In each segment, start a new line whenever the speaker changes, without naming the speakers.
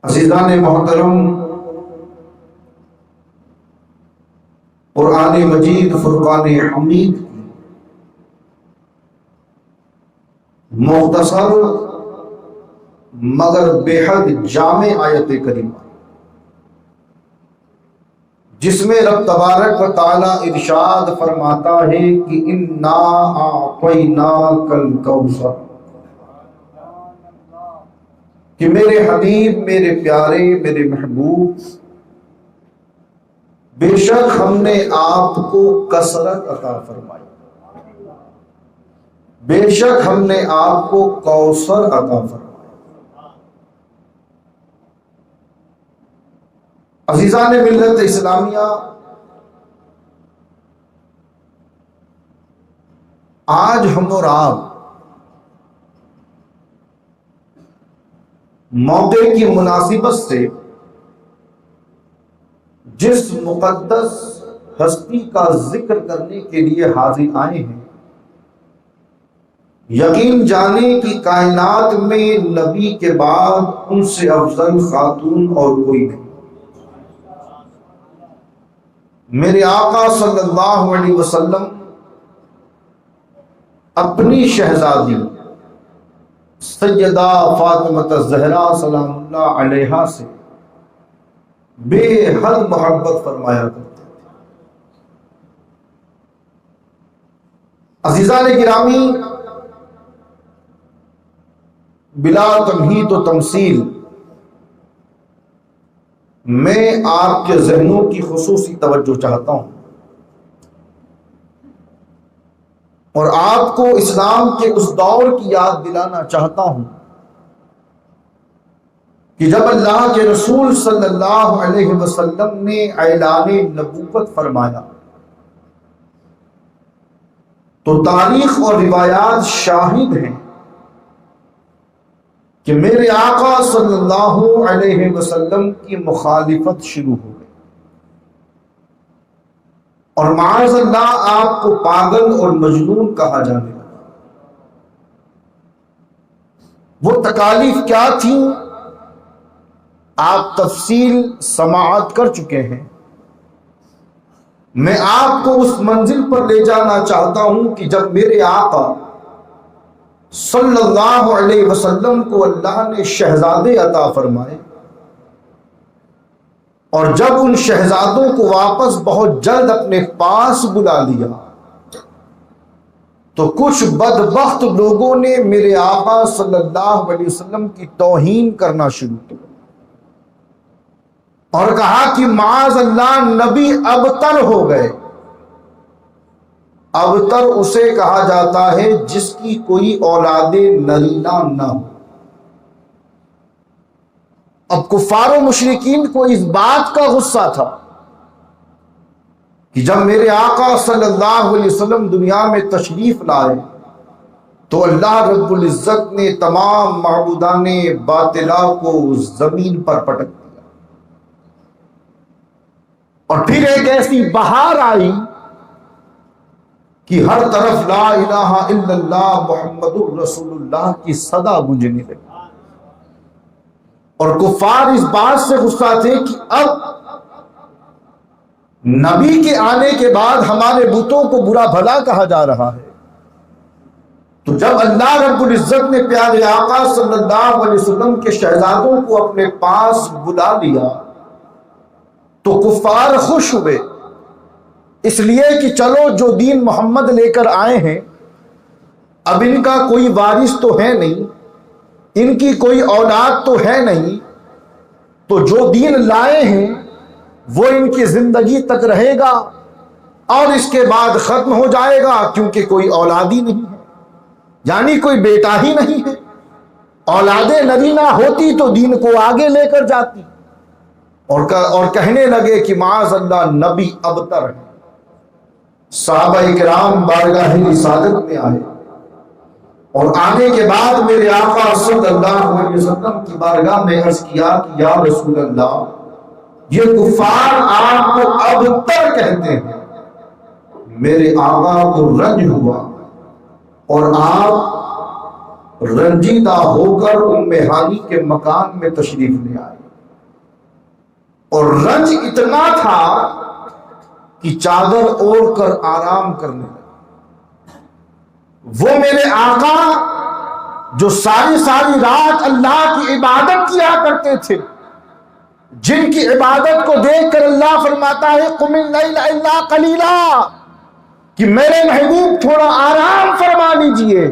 عزیزان محترم، قرآن مجید فرقان حمید مختصر مگر بے حد جامع آیت کریمہ، جس میں رب تبارک و تعالی ارشاد فرماتا ہے کہ انا اعطیناک الکوثر، کہ میرے حبیب، میرے پیارے، میرے محبوب، بے شک ہم نے آپ کو کثرت عطا فرمائی، بے شک ہم نے آپ کو کوثر عطا فرمایا۔ عزیزان ملت اسلامیہ، آج ہم اور آپ موقع کی مناسبت سے جس مقدس ہستی کا ذکر کرنے کے لیے حاضر آئے ہیں، یقین جانیں کہ کائنات میں نبی کے بعد ان سے افضل خاتون اور کوئی نہیں۔ میرے آقا صلی اللہ علیہ وسلم اپنی شہزادی سیدہ فاطمہ الزہرا سلام اللہ علیہا سے بے حد محبت فرمایا کرتے تھے۔ عزیزان گرامی، بلا تمہید و تمثیل میں آپ کے ذہنوں کی خصوصی توجہ چاہتا ہوں اور آپ کو اسلام کے اس دور کی یاد دلانا چاہتا ہوں کہ جب اللہ کے رسول صلی اللہ علیہ وسلم نے اعلان نبوت فرمایا تو تاریخ اور روایات شاہد ہیں کہ میرے آقا صلی اللہ علیہ وسلم کی مخالفت شروع ہو گئی اور معاذ اللہ آپ کو پاگل اور مجنون کہا جانے لگا۔ وہ تکالیف کیا تھیں آپ تفصیل سماعت کر چکے ہیں، میں آپ کو اس منزل پر لے جانا چاہتا ہوں کہ جب میرے آقا صلی اللہ علیہ وسلم کو اللہ نے شہزادے عطا فرمائے اور جب ان شہزادوں کو واپس بہت جلد اپنے پاس بلا لیا تو کچھ بدبخت لوگوں نے میرے آقا صلی اللہ علیہ وسلم کی توہین کرنا شروع کی اور کہا کہ معاذ اللہ نبی ابتر ہو گئے۔ ابتر اسے کہا جاتا ہے جس کی کوئی اولاد نرینہ نہ ہو۔ اب کفار و مشرکین کو اس بات کا غصہ تھا کہ جب میرے آقا صلی اللہ علیہ وسلم دنیا میں تشریف لائے تو اللہ رب العزت نے تمام معبودان باطلہ کو زمین پر پٹک دیا اور پھر ایک ایسی بہار آئی کہ ہر طرف لا الہ الا اللہ محمد الرسول اللہ کی صدا گونجنے لگی اور کفار اس بات سے غصہ تھے کہ اب نبی کے آنے کے بعد ہمارے بتوں کو برا بھلا کہا جا رہا ہے۔ تو جب اللہ رب العزت نے پیارے آقا صلی اللہ علیہ وسلم کے شہزادوں کو اپنے پاس بلا لیا تو کفار خوش ہوئے، اس لیے کہ چلو جو دین محمد لے کر آئے ہیں اب ان کا کوئی وارث تو ہے نہیں، ان کی کوئی اولاد تو ہے نہیں، تو جو دین لائے ہیں وہ ان کی زندگی تک رہے گا اور اس کے بعد ختم ہو جائے گا، کیونکہ کوئی اولاد ہی نہیں ہے، یعنی کوئی بیٹا ہی نہیں ہے۔ اولاد نرینہ ہوتی تو دین کو آگے لے کر جاتی اور کہنے لگے کہ معاذ اللہ نبی ابتر ہے۔ صحابہ کرام بارگاہ رسالت میں آئے اور آنے کے بعد میرے آقا صلی اللہ علیہ وسلم کی بارگاہ میں عرض کیا کہ یا رسول اللہ، یہ کفار آپ کو ابتر کہتے ہیں۔ میرے آقا کو رنج ہوا اور آپ رنجیدہ ہو کر ام ہانی کے مکان میں تشریف لے آئے اور رنج اتنا تھا کہ چادر اوڑھ کر آرام کرنے لگے۔ وہ میرے آقا جو ساری ساری رات اللہ کی عبادت کیا کرتے تھے، جن کی عبادت کو دیکھ کر اللہ فرماتا ہے قم اللیل الا قلیلا، کہ میرے محبوب تھوڑا آرام فرما لیجئے،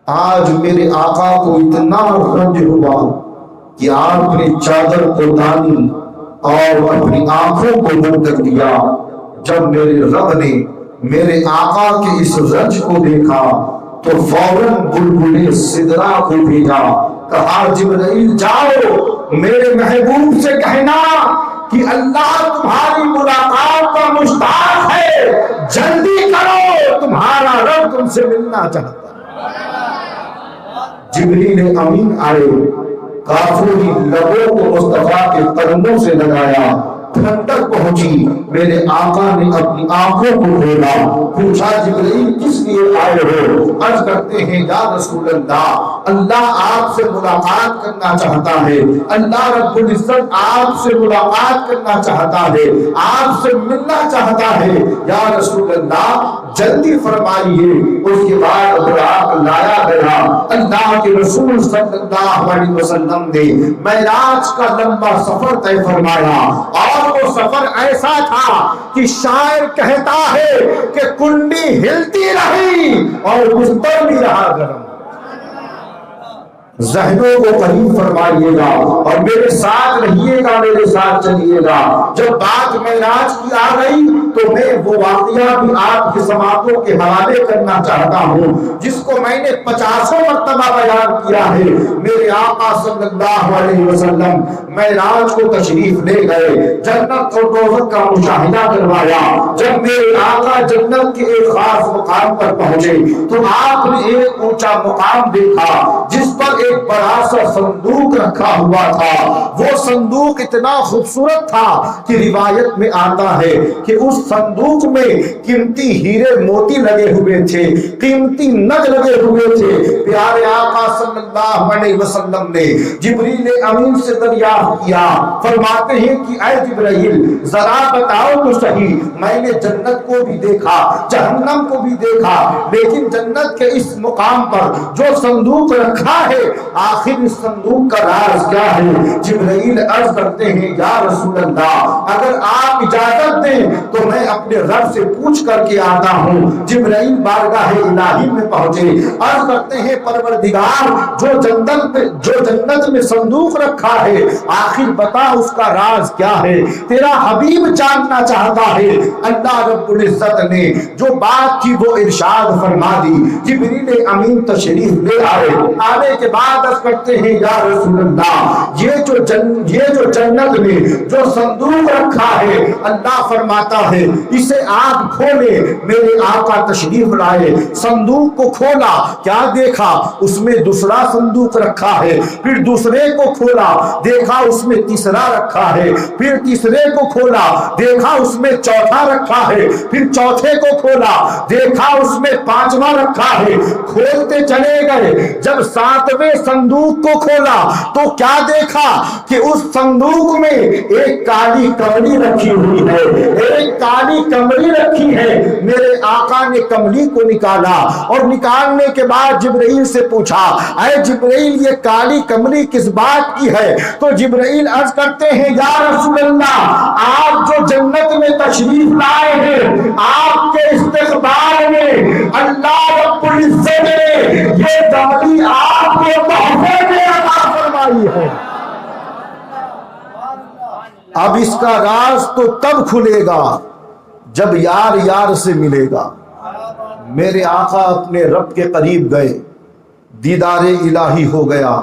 آج میرے آقا کو اتنا رنج ہوا کہ آپ نے چادر کو تانی اور اپنی آنکھوں کو بند کر دیا۔ جب میرے رب نے میرے آقا کے اس رنج کو دیکھا تو فوراً بلبل سدرا کو بھیجا، کہا جبرائیل جاؤ میرے محبوب سے کہنا کہ اللہ تمہاری ملاقات کا مشتاق ہے، جلدی کرو تمہارا رب تم سے ملنا چاہتا ہے۔ جبریل امین آئے، کافوری لبوں کو مصطفیٰ کے قدموں سے لگایا، ٹھنڈک پہنچی، میرے آقا نے اپنی آنکھوں کو کھولا، پوچھا جبرائیل کس لیے آئے ہو؟ عرض کرتے ہیں یا رسول اللہ، اللہ آپ سے ملاقات کرنا چاہتا ہے، اللہ رب العزت آپ سے ملاقات کرنا چاہتا ہے، آپ سے ملنا چاہتا ہے، یا رسول اللہ جلدی فرمائیے۔ اس کے بعد براق لایا گیا، اللہ کے رسول صلی اللہ علیہ وسلم نے معراج کا لمبا سفر طے فرمایا، اور وہ سفر ایسا تھا کہ شاعر کہتا ہے کہ کنڈی ہلتی رہی اور بستر بھی رہا گرم۔ ذہنوں کو قریب فرمائیے گا اور میرے ساتھ رہیے گا، میرے ساتھ چلیے گا۔ جب بات معراج کی آ گئی تو میں وہ واقعہ بھی آپ کی سماعتوں کے حوالے کرنا چاہتا ہوں جس کو میں نے 50 مرتبہ بیان کیا ہے۔ میرے آقا صلی اللہ علیہ وسلم معراج کو تشریف لے گئے، جنت اور دوزخ کا مشاہدہ کروایا۔ جب میرے آقا جنت کے ایک خاص مقام پر پہنچے تو آپ نے ایک اونچا مقام دیکھا جس پر ایک بڑا سا صندوق رکھا ہوا تھا۔ وہ صندوق اتنا خوبصورت تھا کہ روایت میں آتا ہے کہ اس صندوق میں قیمتی ہیرے موتی لگے ہوئے تھے، قیمتی نگ لگے ہوئے تھے۔ پیارے آقا صلی اللہ علیہ وسلم نے جبریل امین سے دریافت کیا، فرماتے ہیں کہ اے جبرائیل ذرا بتاؤ تو صحیح، میں نے جنت کو بھی دیکھا، جہنم کو بھی دیکھا، لیکن جنت کے اس مقام پر جو صندوق رکھا ہے آخر اس صندوق کا راز کیا ہے؟ جبرائیل عرض کرتے ہیں یا رسول اللہ اگر آپ اجازت دیں تو میں اپنے رب سے پوچھ کر کے آتا ہوں۔ جبرائیل بارگاہ الہی میں پہنچے، عرض کرتے ہیں پروردگار جو جنت میں صندوق رکھا ہے آخر بتا اس کا راز کیا ہے، تیرا حبیب جاننا چاہتا ہے۔ اللہ رب العزت نے جو بات کی وہ ارشاد فرما دی۔ جبریل امین تشریف لے آنے کے بعد عرض کرتے ہیں یا رسول اللہ یہ جو جنت میں جو صندوق رکھا ہے اللہ فرماتا ہے اسے آپ کھولے۔ میرے آقا تشریف لائے، صندوق کو کھولا، کیا دیکھا اس میں دوسرا صندوق رکھا ہے، پھر دوسرے کو کھولا دیکھا اس میں تیسرا رکھا ہے، پھر تیسرے کو کھولا دیکھا اس میں چوتھا رکھا ہے، پھر چوتھے کو کھولا دیکھا اس میں پانچواں رکھا ہے۔ کھولتے چلے گئے، جب 7ویں صندوق کو کھولا تو کیا دیکھا کہ اس صندوق میں ایک کالی کملی رکھی ہوئی ہے، ایک کالی کملی رکھی ہے۔ میرے آقا نے کملی کو نکالا اور نکالنے کے بعد جبرائیل سے پوچھا اے جبرائیل یہ کالی کملی کس بات کی ہے؟ تو جبرائیل عرض کرتے ہیں یا رسول اللہ آپ جو جنت میں تشریف لائے ہیں آپ کے استقبال میں اللہ رب العزت نے یہ کملی آپ کے تحفے میں عطا فرمائی ہے۔ اب اس کا راز تو تب کھلے گا جب یار یار سے ملے گا۔ میرے آقا اپنے رب کے قریب گئے، دیدار الہی ہو گیا،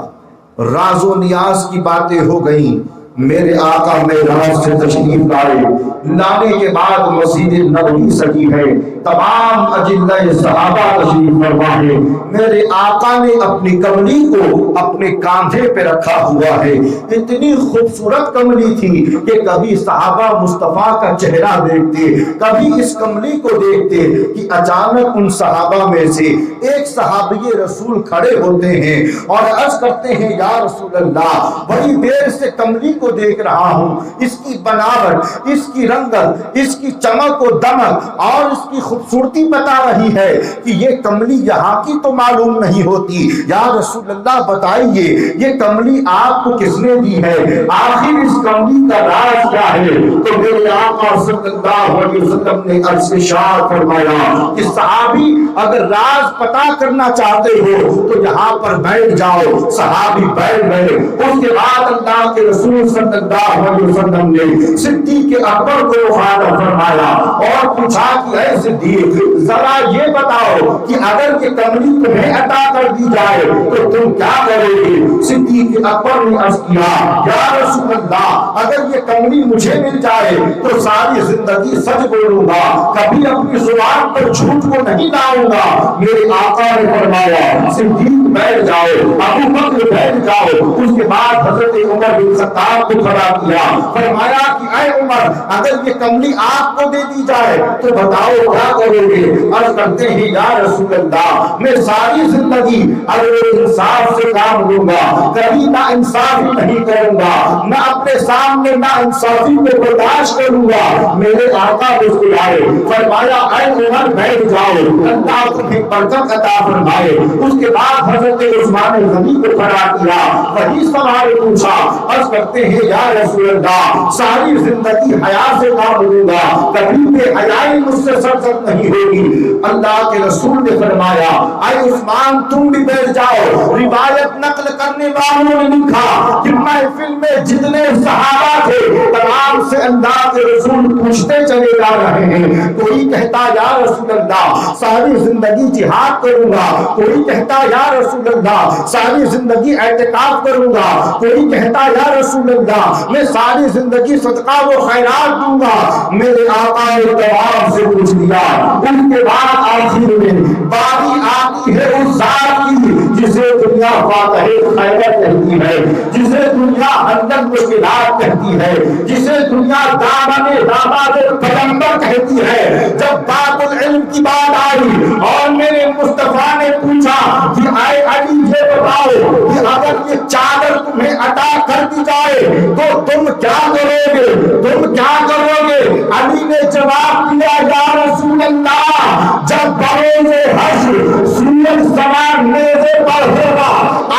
راز و نیاز کی باتیں ہو گئیں۔ میرے آقا معراج سے تشریف لائے، لانے کے بعد مسجد نبوی سجی ہے، تمام اجلہ صحابہ تشریف فرما ہے۔ میرے آقا نے اپنی کملی کو اپنے کاندھے پہ رکھا ہوا ہے۔ اتنی خوبصورت کملی تھی کہ کبھی صحابہ مصطفیٰ کا چہرہ دیکھتے، کبھی اس کملی کو دیکھتے کہ اچانک ان صحابہ میں سے ایک صحابی رسول کھڑے ہوتے ہیں اور عرض کرتے ہیں یا رسول اللہ بڑی دیر سے کملی کو دیکھ رہا ہوں، اس کی بناوٹ، اس کی رنگت، اس کی چمک و دمک اور اس کی خوبصورتی بتا رہی ہے کہ یہ کملی یہاں کی تو معلوم نہیں ہوتی۔ یا رسول اللہ بتائیے یہ کملی آپ کو کس نے دی ہے؟ آخر اس کملی کا راز کیا ہے؟ تو میرے آقا صلی اللہ علیہ وسلم نے ارشاد فرمایا کہ صحابی اگر راز پتا کرنا چاہتے ہو تو یہاں پر بیٹھ جاؤ۔ صحابی بیٹھ گئے۔ اس کے بعد اللہ کے رسول صلی اللہ علیہ وسلم نے صدیق اکبر کو مخاطب فرمایا اور پوچھا کہ اے صدیق ذرا یہ بتاؤ کہ اگر یہ کملی تمہیں عطا کر دی جائے تو تم کیا کرو گے؟ صدیق اکبر نے عرض کیا یا رسول اللہ اگر یہ کملی مجھے مل جائے تو ساری زندگی سچ بولوں گا، کبھی اپنی زبان پر جھوٹ کو نہیں لاؤں گا۔ میرے آقا نے فرمایا صدیق بیٹھ جاؤ، ابو بکر بیٹھ جاؤ۔ اس کے بعد حضرت عمر بن خطاب کو کھڑا کیا، فرمایا کہ اے عمر اگر یہ کملی آپ کو دے دی جائے تو بتاؤ کیا کرو گے؟ عرض کرتے ہیں یا رسول اللہ میں ساری زندگی عدل انصاف سے کام لوں گا، کبھی نا انصافی نہیں کروں گا، نہ اپنے سامنے نا انصافی کو برداشت کروں گا۔ میرے آقا مسکرائے، فرمایا اے عمر بیٹھ جاؤ، اللہ تمہیں برکت عطا فرمائے۔ اس کے بعد حضرت عثمان غنی کو کھڑا کیا، وہی سوال پوچھا، عرض کرتے ہیں یا رسول اللہ ساری زندگی حیا سے کام لوں گا، کبھی بے حیائی مجھ سے سرزد نہیں ہوگی۔ اللہ کے رسول نے فرمایا اے عثمان تم بھی بیٹھ جاؤ۔ روایت نقل کرنے والوں نے لکھا کہ محفل میں جتنے صحابہ تھے تمام سے اللہ کے رسول پوچھتے چلے جا رہے ہیں۔ کوئی کہتا یا رسول اللہ ساری زندگی جہاد کروں گا، کوئی کہتا یا رسول اللہ ساری زندگی اعتکاف کروں گا، کوئی کہتا یا رسول اللہ میں ساری زندگی صدقہ و خیرات دوں گا۔ میرے آقا نے جواب سے پوچھ لیا۔ ان کے بعد آخر میں باری آتی ہے اس ذات کی جسے دنیا فاتح خیبر کہتی ہے، جسے دنیا اندر مشکلات کہتی ہے، جسے دنیا داماد پیغمبر کہتی ہے۔ جب باب العلم کی بات آئی اور میرے مصطفیٰ نے پوچھا کہ اے علی یہ بتاؤ کہ اگر یہ چادر تمہیں عطا کر دی جائے تو تم کیا کرو گے؟ تم کیا کرو گے؟ علی نے جواب دیا یا رسول اللہ جب بروز حشر سورج سوار نیزے پر ہوگا،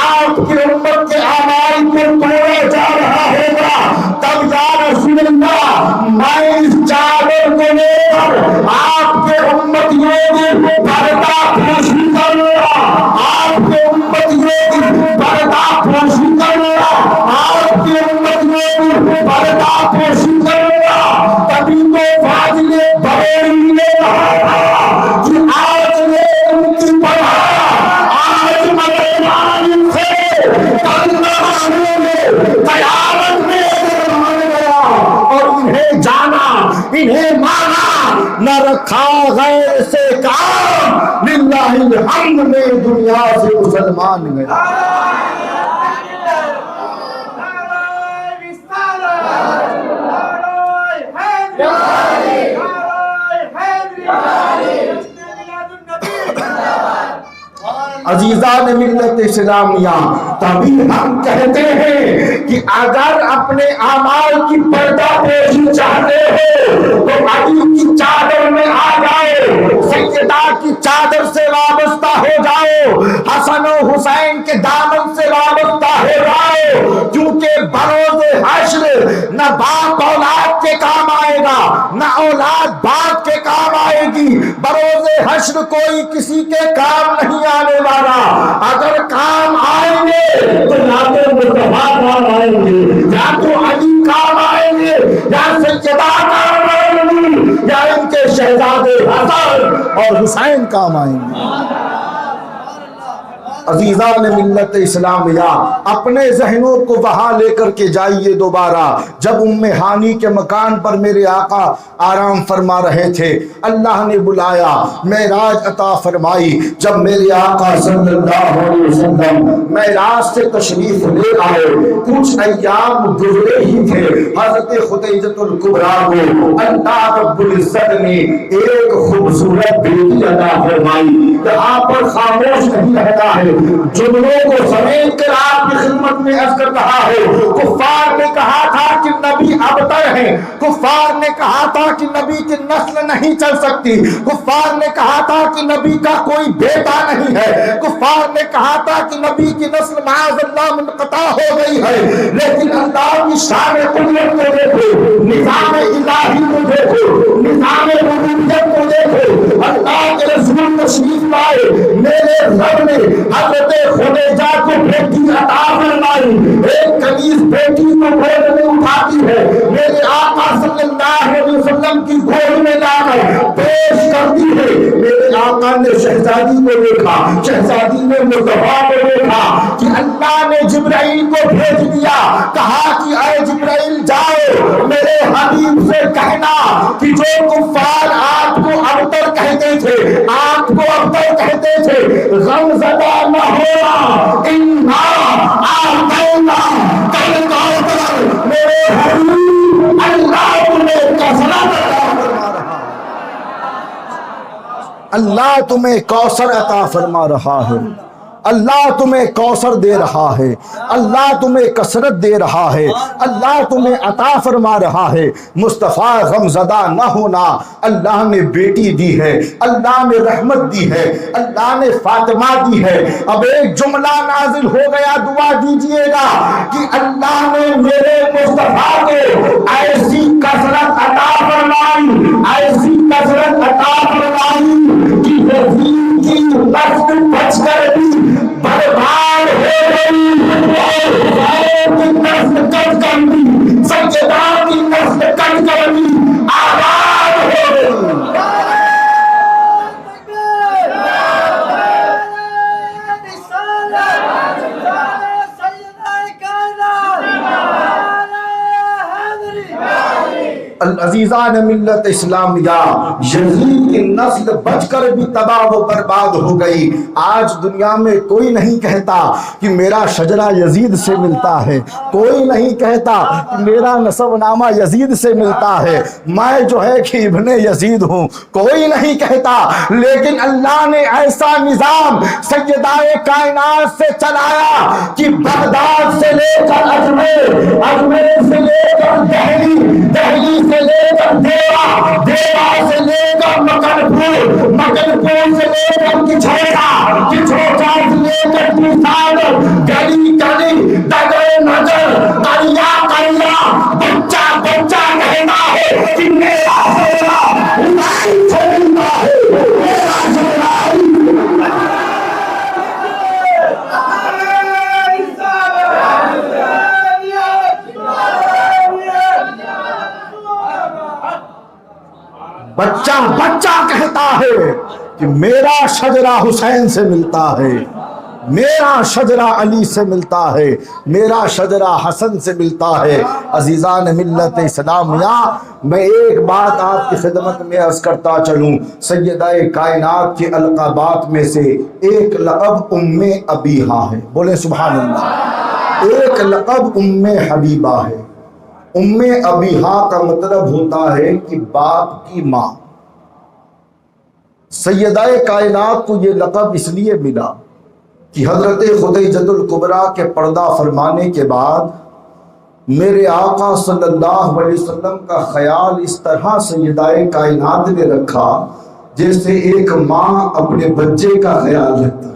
آپ کی امت کے اعمال کو توڑا جا رہا ہوگا، تب یا رسول اللہ میں اس چادر کو لے کر آپ کے امتیوں کی پردہ پوشی کروں گا، آپ کے امتیوں کی پردہ پوشی کروں گا، آپ کے امتیوں کی پردہ پوشی کروں گا۔ تبھی تو فاضل بریلوی نے کہا کہ آج نے ان کی پڑھا، آج مسلمان سے کل زمانے میں قیامت میں مان گیا اور انہیں جانا انہیں مانا نہ رکھا غیر سے کام، للہ الحمد میں دنیا سے مسلمان گیا۔ عزیزان ملت اسلامیہ تبھی ہم کہتے ہیں کہ اگر اپنے اعمال کی پردہ پوشی چاہتے ہو تو علی کی چادر میں آ جاؤ، سیدہ کی چادر سے وابستہ ہو جاؤ، حسن و حسین کے دامن سے وابستہ ہو جاؤ، کیونکہ بروز حشر نہ باپ اولاد کے کام آئے گا نہ اولاد باپ کے کام آئے گی۔ بروز حشر کوئی کسی کے کام نہیں آنے والا، اگر کام آئیں گے تو یا تو مصطفیٰ کام آئیں گے، یا تو علی کام آئیں گے، یا سیدہ کام آئیں گی، یا ان کے شہزادے حسن اور حسین کام آئیں گے۔ عزیزان ملت اسلامیہ اپنے ذہنوں کو وہاں لے کر کے جائیے دوبارہ جب ام ہانی کے مکان پر میرے آقا آرام فرما رہے تھے، اللہ نے بلایا، معراج عطا فرمائی۔ جب میرے آقا صلی اللہ علیہ وسلم معراج سے تشریف لے آئے، کچھ ایام گزرے ہی تھے، حضرت خدیجہ الکبریٰ کو اللہ رب العزت نے ایک خوبصورت بیٹی عطا فرمائی۔ یہاں پر خاموش نہیں رہتا ہے، جملوں کو سمیٹ کر آپ کی خدمت میں عرض کر رہا ہے۔ کفار نے کہا تھا کفار نے کہا تھا کہ نبی کی نسل نہیں چل سکتی، کفار نے کہا تھا کہ نبی کا کوئی بیٹا نہیں ہے، کفار نے کہا تھا کہ نبی کی نسل معاذ اللہ منقطع ہو گئی ہے، لیکن اللہ کی شان قدرت کو دیکھو، نظام الہی کو دیکھو، نظام ربوبیت کو دیکھو، اللہ کے رسول تشریف لائے، میرے رب نے حضرت خدیجہ کو بیٹی عطا فرمائی، ایک کنیز بیٹی کو گود میں اٹھاتی ہے، میرے آقا صلی اللہ علیہ وسلم کی گود میں لا کر پیش کرتی ہے، میرے آقا نے شہزادی کو دیکھا، شہزادی نے مصطفیٰ کو دیکھا کہ اللہ نے جبرائیل کو بھیج دیا، کہا کہ اے جبرائیل جاؤ میرے حبیب سے کہنا کہ جو کفار آپ کو ابتر کہتے تھے، آپ کو ابتر کہتے تھے، غم زدہ نہ ہونا، انا آتینا کل کوثر، میرے حبیب اللہ تمہیں کثرت اللہ تمہیں کوثر عطا فرما رہا ہے، اللہ تمہیں کوثر دے رہا ہے، اللہ تمہیں کثرت دے رہا ہے، اللہ تمہیں عطا فرما رہا ہے۔ مصطفیٰ غمزدہ نہ ہونا، اللہ نے بیٹی دی ہے، اللہ نے رحمت دی ہے، اللہ نے فاطمہ دی ہے۔ اب ایک جملہ نازل ہو گیا، دعا دیجئے گا کہ اللہ نے میرے مصطفیٰ کو ایسی کثرت عطا فرمائی، ایسی کثرت عطا فرمائی کہ یزید کی نسل بچ کر بھی برباد ہو گئی، اور حسین کی نسل کٹ کر دی، سیدہ کی نسل کٹ کر دی، آباد ہو گئی۔ العزیزان ملت اسلامیہ، یزید کی نسل بچ کر بھی تباہ و برباد ہو گئی۔ آج دنیا میں کوئی نہیں کہتا کہ میرا شجرہ یزید سے ملتا ہے، کوئی نہیں کہتا کہ میرا نسب نامہ یزید سے ملتا ہے، میں جو ہے کہ ابن یزید ہوں، کوئی نہیں کہتا۔ لیکن اللہ نے ایسا نظام سیدہ کائنات سے چلایا کہ بغداد سے لے کر اجمیر، اجمیر سے لے کر دہلی، دہلی سے لے کر دیوا، دیوا سے لے کر مکن پور، مکن پور سے لے کر کچھوڑا، کچھوڑا سے لے کر کسان، گلی گلی ڈگر نگر، قریا قریا، بچہ بچہ کہنا ہے کہ میرا شجرہ نہیں چھوڑنا ہے، میرا شجرہ بچہ بچہ کہتا ہے کہ میرا شجرہ حسین سے ملتا ہے، میرا شجرہ علی سے ملتا ہے، میرا شجرہ حسن سے ملتا ہے۔ عزیزان ملت اسلامیہ، میں ایک بات آپ کی خدمت میں عرض کرتا چلوں، سیدہ کائنات کے القابات میں سے ایک لقب ام ابیہا ہے، بولے سبحان اللہ، ایک لقب ام حبیبہ ہے۔ ام ابیہا کا مطلب ہوتا ہے کہ باپ کی ماں۔ سیدہ کائنات کو یہ لقب اس لیے ملا کہ حضرت خدیجۃ الکبریٰ کے پردہ فرمانے کے بعد میرے آقا صلی اللہ علیہ وسلم کا خیال اس طرح سیدہ کائنات نے رکھا جیسے ایک ماں اپنے بچے کا خیال رکھتی،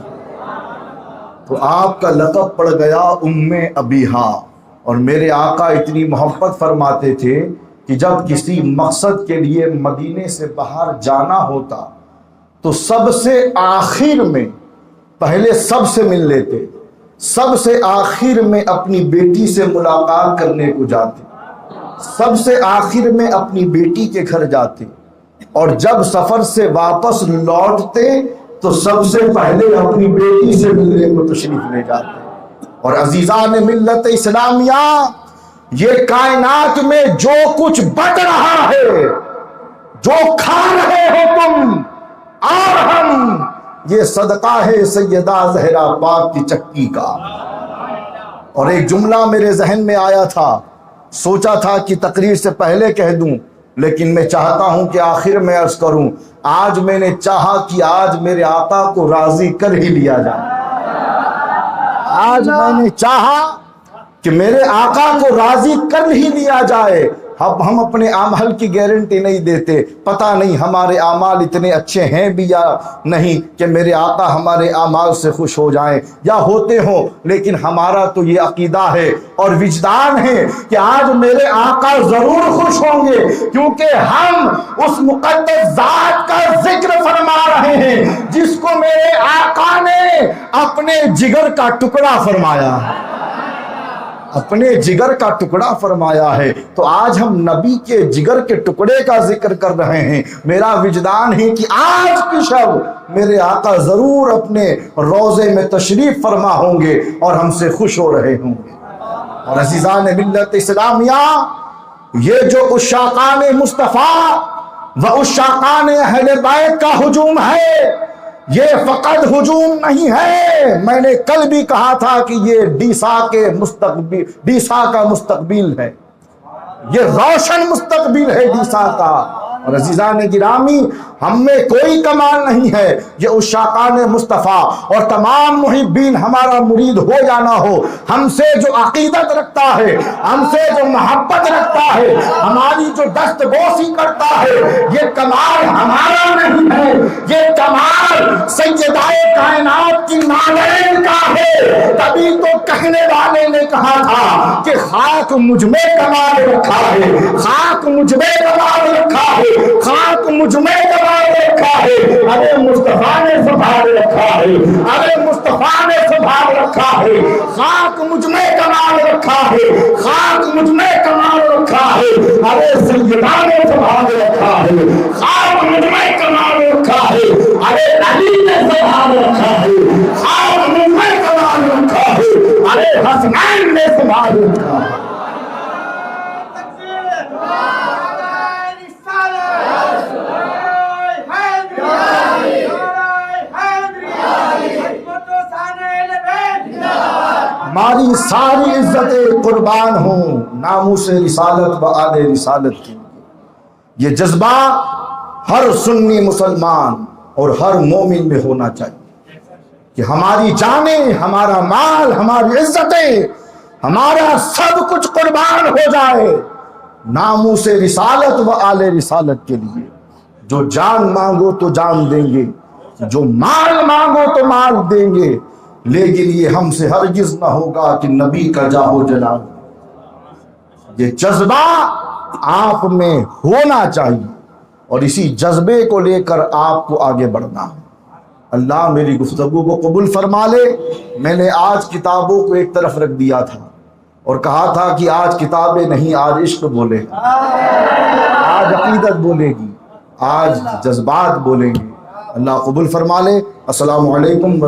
تو آپ کا لقب پڑ گیا ام ابیہا۔ اور میرے آقا اتنی محبت فرماتے تھے کہ جب کسی مقصد کے لیے مدینے سے باہر جانا ہوتا تو سب سے آخر میں، پہلے سب سے مل لیتے، سب سے آخر میں اپنی بیٹی سے ملاقات کرنے کو جاتے، سب سے آخر میں اپنی بیٹی کے گھر جاتے، اور جب سفر سے واپس لوٹتے تو سب سے پہلے اپنی بیٹی سے ملنے کو تشریف لے جاتے۔ اور عزیزان ملت اسلامیہ، یہ کائنات میں جو کچھ بٹ رہا ہے، جو کھا رہے ہو تم اور ہم، یہ صدقہ ہے سیدہ زہرا پاک کی چکی کا۔ اور ایک جملہ میرے ذہن میں آیا تھا، سوچا تھا کہ تقریر سے پہلے کہہ دوں، لیکن میں چاہتا ہوں کہ آخر میں عرض کروں۔ آج میں نے چاہا کہ آج میرے آقا کو راضی کر ہی لیا جائے، آج میں نے چاہا کہ میرے آقا کو راضی کر ہی لیا جائے۔ اب ہم اپنے اعمال کی گارنٹی نہیں دیتے، پتہ نہیں ہمارے اعمال اتنے اچھے ہیں بھی یا نہیں کہ میرے آقا ہمارے اعمال سے خوش ہو جائیں یا ہوتے ہوں، لیکن ہمارا تو یہ عقیدہ ہے اور وجدان ہے کہ آج میرے آقا ضرور خوش ہوں گے، کیونکہ ہم اس مقدس ذات کا ذکر فرما رہے ہیں جس کو میرے آقا نے اپنے جگر کا ٹکڑا فرمایا، اپنے جگر کا ٹکڑا فرمایا ہے۔ تو آج ہم نبی کے جگر کے ٹکڑے کا ذکر کر رہے ہیں۔ میرا وجدان ہے کہ آج کی شب میرے آقا ضرور اپنے روضے میں تشریف فرما ہوں گے اور ہم سے خوش ہو رہے ہوں گے۔ اور عزیزان ملت اسلامیہ، یہ جو عشاقان مصطفیٰ و عشاقان اہل بیت کا ہجوم ہے، یہ فقط ہجوم نہیں ہے، میں نے کل بھی کہا تھا کہ یہ ڈیسا کا مستقبل ہے، یہ روشن مستقبل ہے ڈیسا کا۔ اور عزیزان گرامی، ہم میں کوئی کمال نہیں ہے، یہ عشاقان مصطفیٰ اور تمام محبین ہمارا مرید ہو یا نہ ہو، ہم سے جو عقیدت رکھتا ہے، ہم سے جو محبت رکھتا ہے، ہماری جو دست بوسی کرتا ہے، یہ کمال ہمارا نہیں ہے، یہ کمال سیدہ کائنات کی نالین کا ہے۔ تبھی تو کہنے والے نے کہا تھا کہ خاک مجھ میں کمال رکھا ہے، خاک مجھ میں کمال رکھا ہے، خاک مجھ میں کمال رکھا ہے۔ ارے مصطفیٰ نے سنبھال رکھا ہے، ارے مصطفیٰ نے سنبھال رکھا ہے، خاک مجھ میں کمال رکھا ہے، خاک مجھ میں کمال رکھا ہے۔ ارے سیدہ نے سنبھال رکھا ہے، خاک مجھ میں کمال رکھا ہے۔ ارے علی نے سنبھال رکھا ہے، خاک مجھ میں کمال رکھا ہے۔ ارے حسنین نے سنبھال رکھا ہے۔ ہماری ساری عزتیں قربان ہوں ناموس رسالت و آل رسالت کی۔ یہ جذبہ ہر سنی مسلمان اور ہر مومن میں ہونا چاہیے کہ ہماری جانیں، ہمارا مال، ہماری عزتیں، ہمارا سب کچھ قربان ہو جائے ناموس رسالت و آل رسالت کے لیے۔ جو جان مانگو تو جان دیں گے، جو مال مانگو تو مال دیں گے، لیکن یہ ہم سے ہرگز نہ ہوگا کہ نبی کا جاہو جلال۔ یہ جذبہ آپ میں ہونا چاہیے اور اسی جذبے کو لے کر آپ کو آگے بڑھنا ہے۔ اللہ میری گفتگو کو قبول فرما لے۔ میں نے آج کتابوں کو ایک طرف رکھ دیا تھا اور کہا تھا کہ آج کتابیں نہیں، آج عشق بولے گا، آج عقیدت بولے گی، آج جذبات بولیں گے۔ اللہ قبول فرما لے۔ السلام علیکم۔